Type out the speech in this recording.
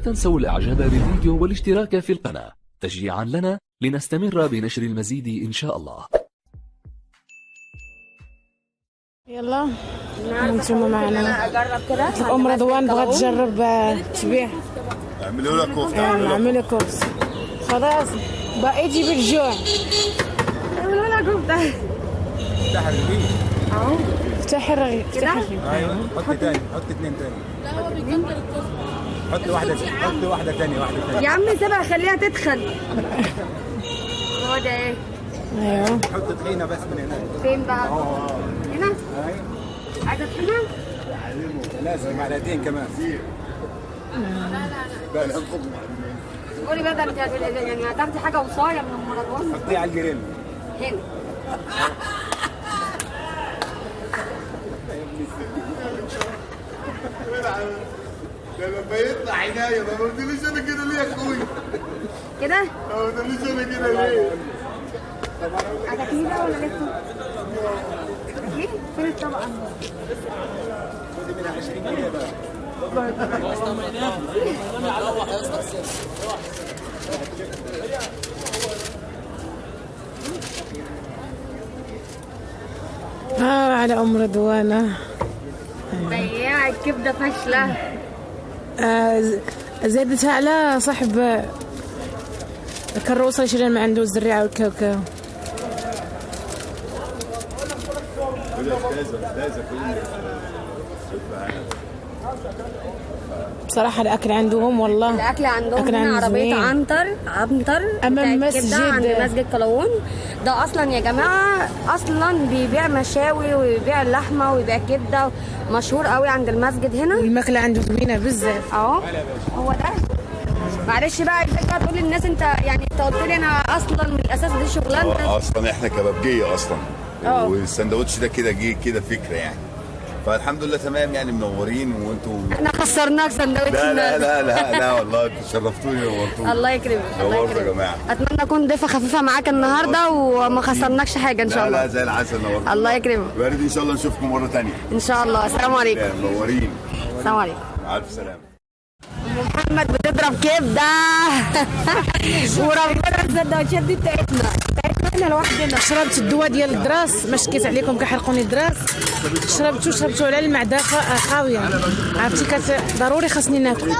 تنسوا الاعجاب بالفيديو والاشتراك في القناة تشجيعا لنا لنستمر بنشر المزيد ان شاء الله. يلا انتم معنا. ام رضوان بغات تجرب تبيع. اعملوا لك كفته. اعملوا لك كفته. خلاص بقى يجي بالجوع. اعملوا لك كفته. افتح الرغيف. اهو افتح الرغيف. ايوه حط تاني، حط اتنين تاني. لا هو بيكتر الكفته. حط واحده تانية. يا عم سيبها خليها تدخل. هو ده ايه؟ ايوه حط طحينه بس من هنا. فين بقى؟ هنا؟ ايوه عايزه طحينه؟ لازم معلقتين كمان. لا لا قولي بقى ده يعني هتاخدي حاجه وصايه من ام رضوان؟ حطيه على الجريل هنا. ده لما يطلع عناية ما قلتليش انا كده ليه يا اخوي؟ كده؟ ما قلتليش انا كده ليه؟ هتاكليه بقى ولا لسه؟ ليه؟ فين الطبقه؟ خدي منها 20 جنيه بقى. على ام رضوانه. بياع الكبده فاشله. زادتها على صاحب الكروسه يشيلين من عنده الزريعه والكاوكاو. بصراحه الاكل عندهم والله الاكل عندهم أكل هنا عربيه زمين. عنتر امام بتاع الكبدة عند مسجد قلاوون. ده اصلا يا جماعه اصلا بيبيع مشاوي ويبيع اللحمه ويبيع كبده، مشهور قوي عند المسجد هنا. الماكله عنده زوينه بزاف. اهو هو ده. معلش بقى عايزك بقى تقول للناس انت يعني انت قلت لي انا اصلا من الاساس دي شغلانتك. اصلا احنا كبابجيه اصلا. والسندوتش ده كده جه كده فكره يعني. فالحمد لله تمام يعني منورين وانتوا. احنا خسرناك سندوتشنا. لا والله انتوا شرفتوني ونورتوني. الله يكرمك. نورتوا يا جماعه. اتمنى اكون ضيفه خفيفه معاك النهارده وما خسرناكش حاجه ان شاء الله. لا زي العسل نورتوني. الله يكرمك. وارد ان شاء الله نشوفكم مره ثانيه. ان شاء الله. السلام عليكم. منورين. السلام عليكم. مع الف سلامه. ام محمد بتضرب كبده. وربنا السندوتشات دي بتاعتنا احنا لوحدنا. شربت الدواء ديال الدراس، ما شكيت عليكم كحرقوني الدراس. شربتو على المعده خاويه. عرفتي ضروري خاصني ناكل.